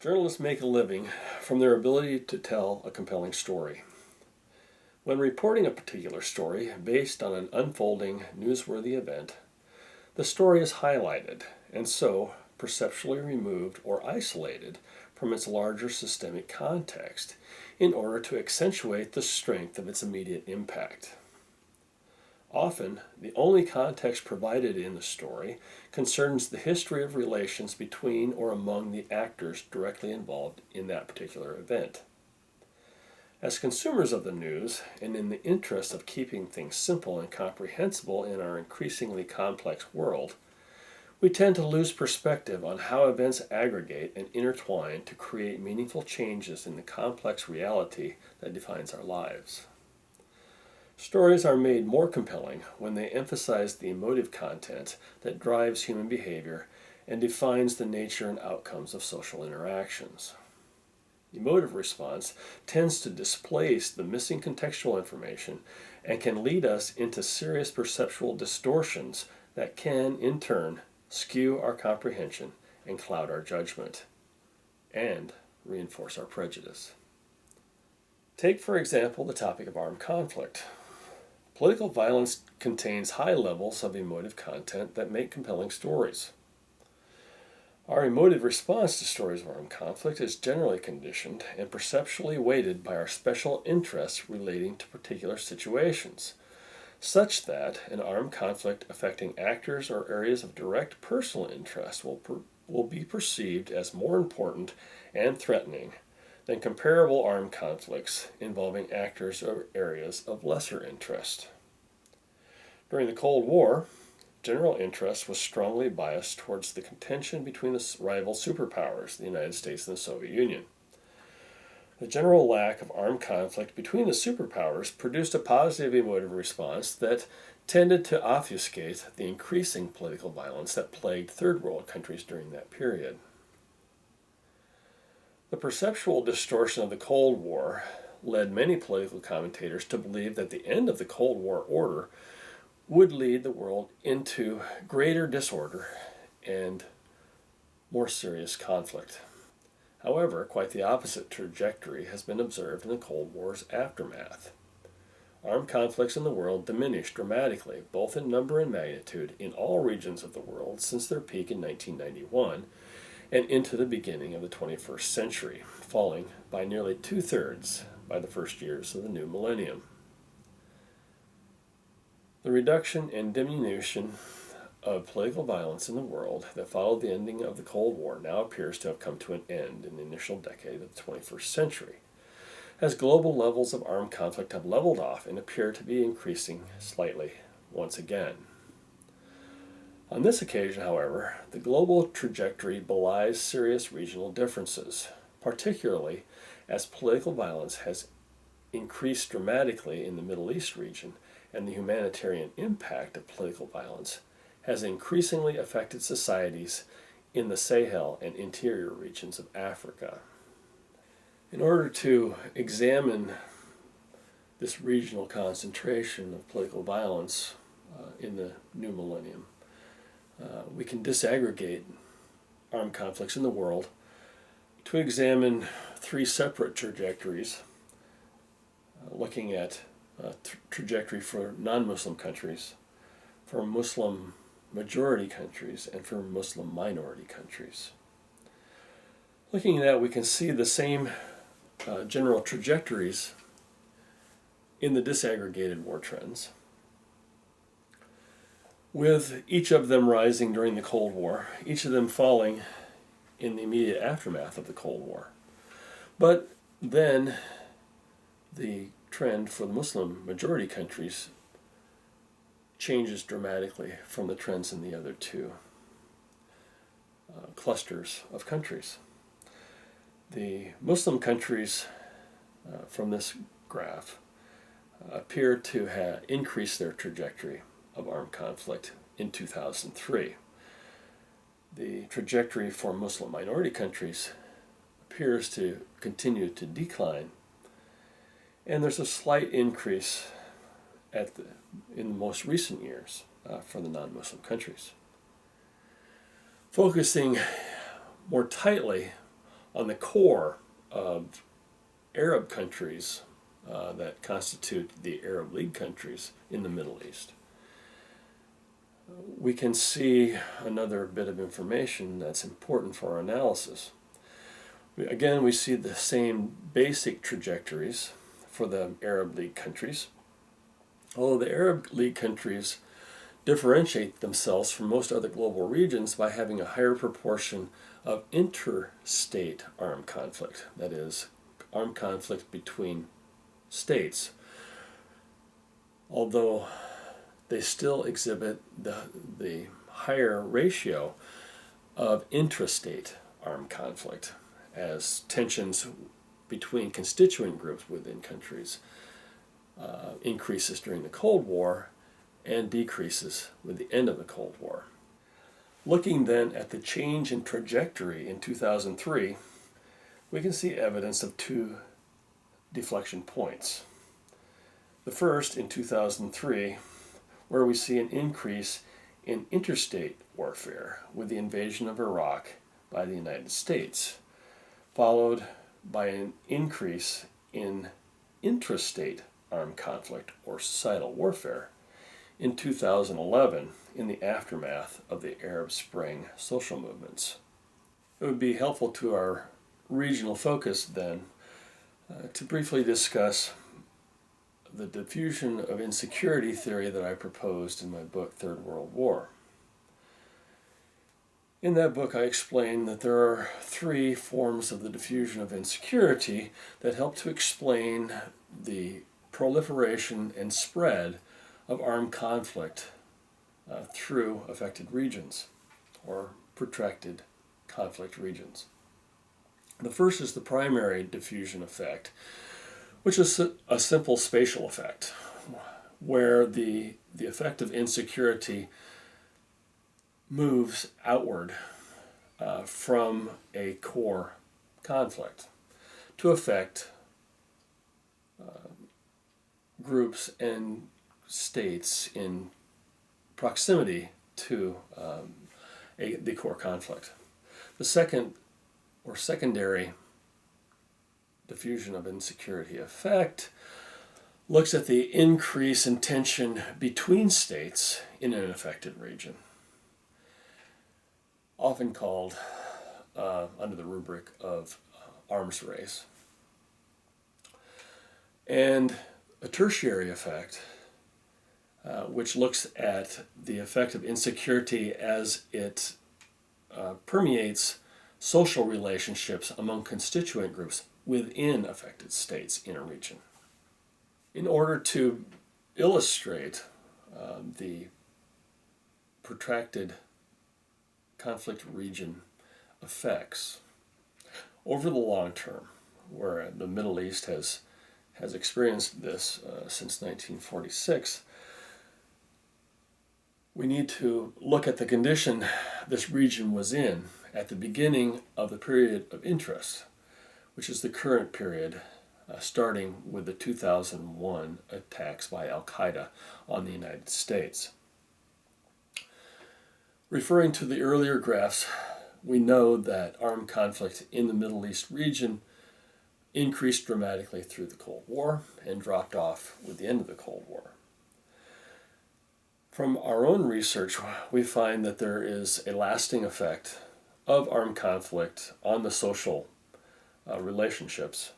Journalists make a living from their ability to tell a compelling story. When reporting a particular story based on an unfolding, newsworthy event, the story is highlighted and so perceptually removed or isolated from its larger systemic context in order to accentuate the strength of its immediate impact. Often, the only context provided in the story concerns the history of relations between or among the actors directly involved in that particular event. As consumers of the news, and in the interest of keeping things simple and comprehensible in our increasingly complex world, we tend to lose perspective on how events aggregate and intertwine to create meaningful changes in the complex reality that defines our lives. Stories are made more compelling when they emphasize the emotive content that drives human behavior and defines the nature and outcomes of social interactions. Emotive response tends to displace the missing contextual information and can lead us into serious perceptual distortions that can, in turn, skew our comprehension and cloud our judgment, and reinforce our prejudice. Take, for example, the topic of armed conflict. Political violence contains high levels of emotive content that make compelling stories. Our emotive response to stories of armed conflict is generally conditioned and perceptually weighted by our special interests relating to particular situations, such that an armed conflict affecting actors or areas of direct personal interest will be perceived as more important and threatening than comparable armed conflicts involving actors or areas of lesser interest. During the Cold War, general interest was strongly biased towards the contention between the rival superpowers, the United States and the Soviet Union. The general lack of armed conflict between the superpowers produced a positive emotive response that tended to obfuscate the increasing political violence that plagued third world countries during that period. The perceptual distortion of the Cold War led many political commentators to believe that the end of the Cold War order would lead the world into greater disorder and more serious conflict. However, quite the opposite trajectory has been observed in the Cold War's aftermath. Armed conflicts in the world diminished dramatically, both in number and magnitude, in all regions of the world since their peak in 1991 and into the beginning of the 21st century, falling by nearly two-thirds by the first years of the new millennium. The reduction and diminution of political violence in the world that followed the ending of the Cold War now appears to have come to an end in the initial decade of the 21st century, as global levels of armed conflict have leveled off and appear to be increasing slightly once again. On this occasion, however, the global trajectory belies serious regional differences, particularly as political violence has increased dramatically in the Middle East region, and the humanitarian impact of political violence has increasingly affected societies in the Sahel and interior regions of Africa. In order to examine this regional concentration of political violence in the new millennium, we can disaggregate armed conflicts in the world to examine three separate trajectories, looking at trajectory for non-Muslim countries, for Muslim majority countries, and for Muslim minority countries. Looking at that, we can see the same general trajectories in the disaggregated war trends, with each of them rising during the Cold War, each of them falling in the immediate aftermath of the Cold War. But then the trend for the Muslim majority countries changes dramatically from the trends in the other two clusters of countries. The Muslim countries from this graph appear to have increased their trajectory of armed conflict in 2003. The trajectory for Muslim minority countries appears to continue to decline, and there's a slight increase in the most recent years for the non-Muslim countries. Focusing more tightly on the core of Arab countries that constitute the Arab League countries in the Middle East, we can see another bit of information that's important for our analysis. Again, we see the same basic trajectories for the Arab League countries, although the Arab League countries differentiate themselves from most other global regions by having a higher proportion of interstate armed conflict, that is, armed conflict between states, although they still exhibit the higher ratio of intrastate armed conflict, as tensions between constituent groups within countries increases during the Cold War and decreases with the end of the Cold War. Looking then at the change in trajectory in 2003, we can see evidence of two deflection points. The first in 2003, where we see an increase in interstate warfare with the invasion of Iraq by the United States, followed by an increase in intrastate armed conflict or societal warfare in 2011 in the aftermath of the Arab Spring social movements. It would be helpful to our regional focus then to briefly discuss the diffusion of insecurity theory that I proposed in my book, Third World War. In that book, I explain that there are three forms of the diffusion of insecurity that help to explain the proliferation and spread of armed conflict through affected regions, or protracted conflict regions. The first is the primary diffusion effect, which is a simple spatial effect, where the effect of insecurity moves outward from a core conflict to affect groups and states in proximity to the core conflict. The second or secondary diffusion of insecurity effect looks at the increase in tension between states in an affected region, often called under the rubric of arms race. And a tertiary effect, which looks at the effect of insecurity as it permeates social relationships among constituent groups within affected states in a region. In order to illustrate the protracted conflict region effects over the long term, where the Middle East has experienced this since 1946, we need to look at the condition this region was in at the beginning of the period of interest, which is the current period, starting with the 2001 attacks by Al-Qaeda on the United States. Referring to the earlier graphs, we know that armed conflict in the Middle East region increased dramatically through the Cold War and dropped off with the end of the Cold War. From our own research, we find that there is a lasting effect of armed conflict on the social relationships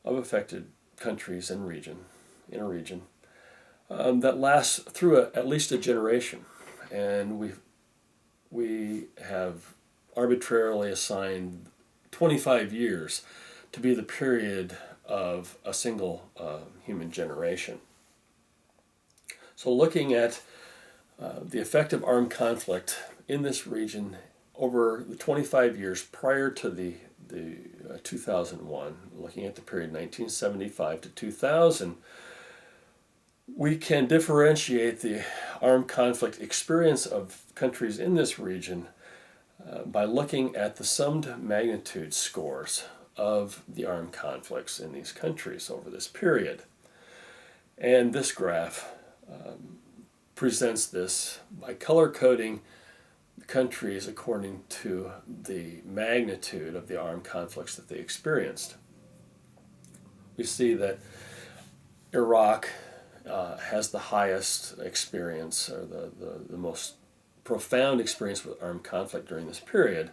of affected countries and in a region that lasts through at least a generation. And we have arbitrarily assigned 25 years to be the period of a single human generation. So looking at the effect of armed conflict in this region over the 25 years prior to the 2001, looking at the period 1975 to 2000, we can differentiate the armed conflict experience of countries in this region by looking at the summed magnitude scores of the armed conflicts in these countries over this period. And this graph presents this by color coding countries according to the magnitude of the armed conflicts that they experienced. We see that Iraq has the highest experience, or the most profound experience with armed conflict during this period.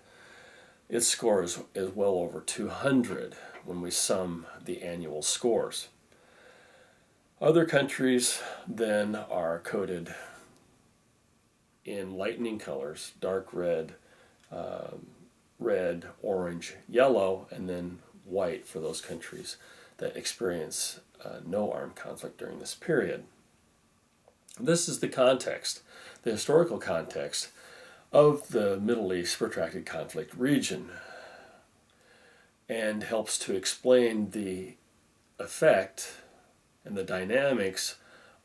Its score is well over 200 when we sum the annual scores. Other countries then are coded in lightning colors: dark red, red, orange, yellow, and then white for those countries that experience no armed conflict during this period. This is the context, the historical context of the Middle East protracted conflict region, and helps to explain the effect and the dynamics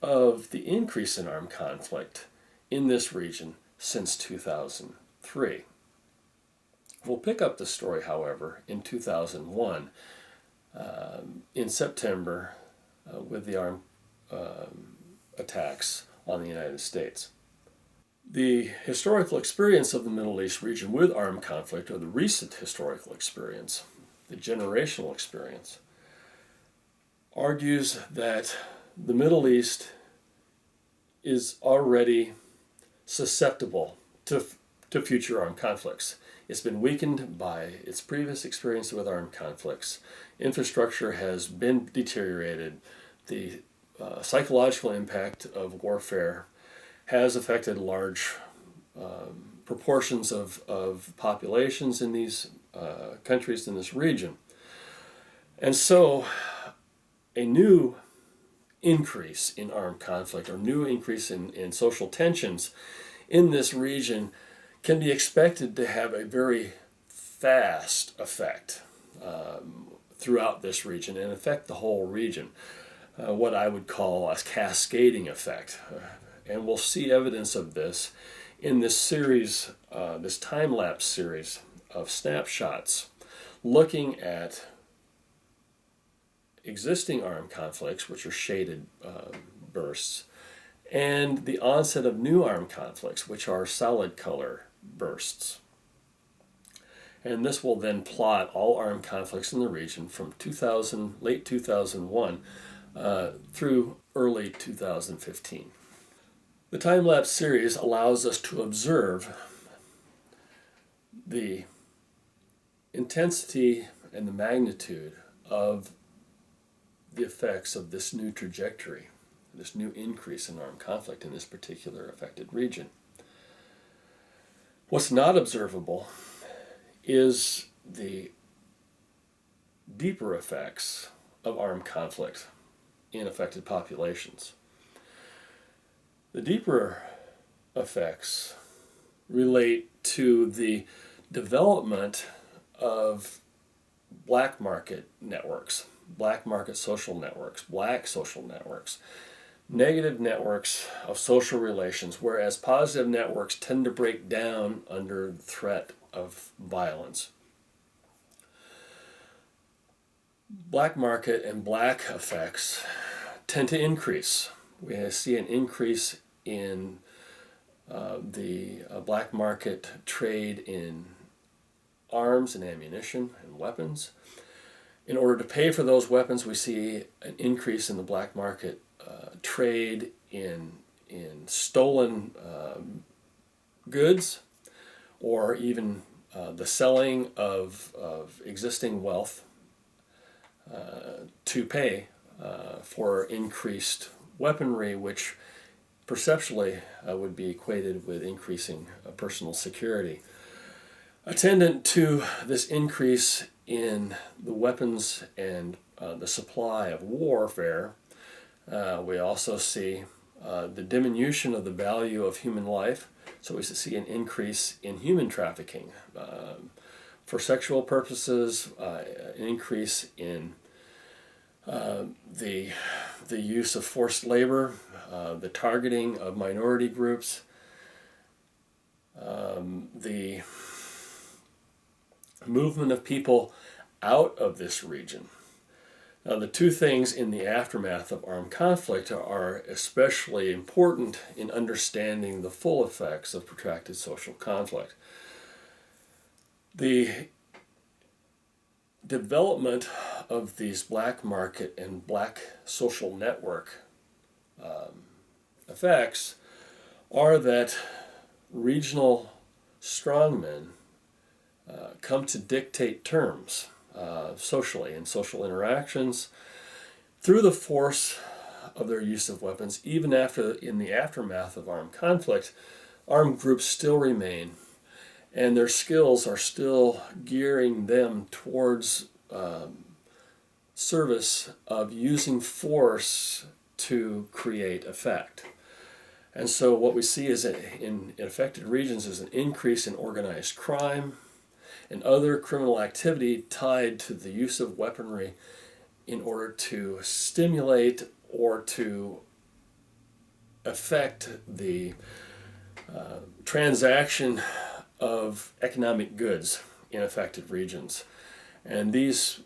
of the increase in armed conflict in this region since 2003. We'll pick up the story, however, in 2001, in September, with the armed attacks on the United States. The historical experience of the Middle East region with armed conflict, or the recent historical experience, the generational experience, argues that the Middle East is already susceptible to future armed conflicts. It's been weakened by its previous experience with armed conflicts. Infrastructure has been deteriorated. The psychological impact of warfare has affected large proportions of populations in these countries in this region. And so a new increase in armed conflict, or new increase in social tensions in this region, can be expected to have a very fast effect throughout this region and affect the whole region, what I would call a cascading effect. And we'll see evidence of this in this series, this time-lapse series of snapshots, looking at existing armed conflicts, which are shaded bursts, and the onset of new armed conflicts, which are solid color bursts. And this will then plot all armed conflicts in the region from late 2001 through early 2015. The time-lapse series allows us to observe the intensity and the magnitude of the effects of this new trajectory, this new increase in armed conflict in this particular affected region. What's not observable is the deeper effects of armed conflict in affected populations. The deeper effects relate to the development of black market networks, black market social networks, black social networks, negative networks of social relations, whereas positive networks tend to break down under the threat of violence. Black market and black effects tend to increase. We see an increase in the black market trade in arms and ammunition and weapons. In order to pay for those weapons, we see an increase in the black market trade in stolen goods, or even the selling of existing wealth to pay for increased weaponry, which perceptually would be equated with increasing personal security. Attendant to this increase in the weapons and the supply of warfare, we also see the diminution of the value of human life. So we see an increase in human trafficking for sexual purposes, an increase in the use of forced labor, the targeting of minority groups, the movement of people out of this region. Now, the two things in the aftermath of armed conflict are especially important in understanding the full effects of protracted social conflict. The development of these black market and black social network effects are that regional strongmen come to dictate terms socially in social interactions through the force of their use of weapons. Even after, in the aftermath of armed conflict, armed groups still remain, and their skills are still gearing them towards service of using force to create effect. And so what we see is that in affected regions is an increase in organized crime and other criminal activity tied to the use of weaponry in order to stimulate or to affect the transaction of economic goods in affected regions. And these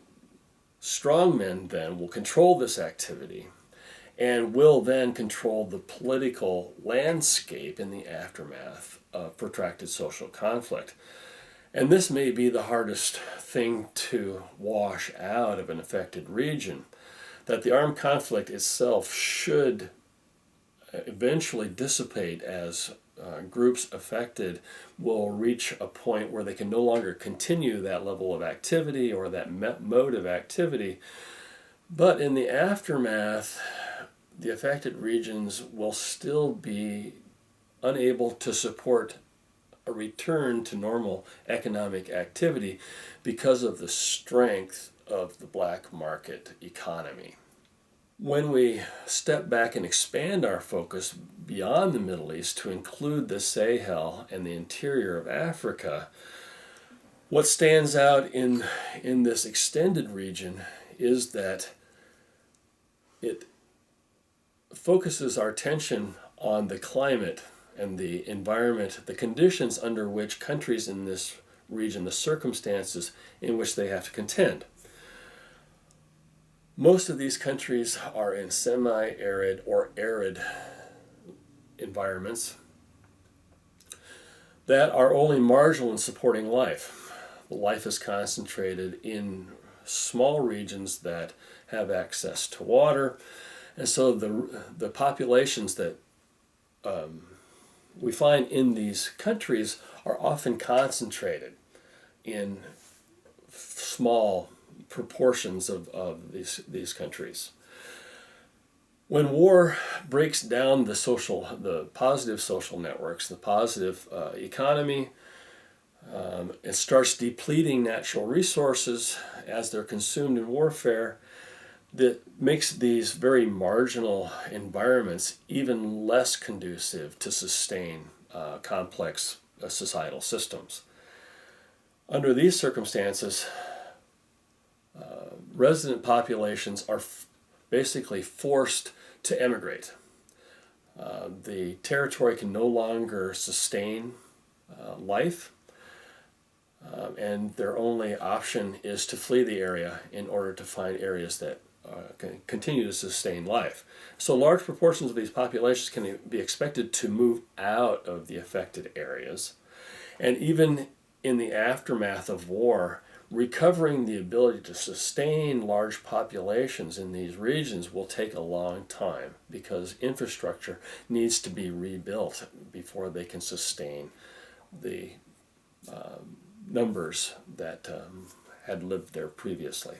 strongmen then will control this activity and will then control the political landscape in the aftermath of protracted social conflict. And this may be the hardest thing to wash out of an affected region, that the armed conflict itself should eventually dissipate as groups affected will reach a point where they can no longer continue that level of activity or that mode of activity. But in the aftermath, the affected regions will still be unable to support a return to normal economic activity because of the strength of the black market economy. When we step back and expand our focus beyond the Middle East to include the Sahel and the interior of Africa, what stands out in this extended region is that it focuses our attention on the climate and the environment, the conditions under which countries in this region, the circumstances in which they have to contend. Most of these countries are in semi-arid or arid environments that are only marginal in supporting life. Life is concentrated in small regions that have access to water, and so the populations that we find in these countries are often concentrated in small proportions of these countries. When war breaks down the positive social networks, the positive economy, it starts depleting natural resources as they're consumed in warfare. That makes these very marginal environments even less conducive to sustain complex societal systems. Under these circumstances, resident populations are basically forced to emigrate. The territory can no longer sustain life, and their only option is to flee the area in order to find areas that can continue to sustain life. So large proportions of these populations can be expected to move out of the affected areas. And even in the aftermath of war, recovering the ability to sustain large populations in these regions will take a long time because infrastructure needs to be rebuilt before they can sustain the numbers that had lived there previously.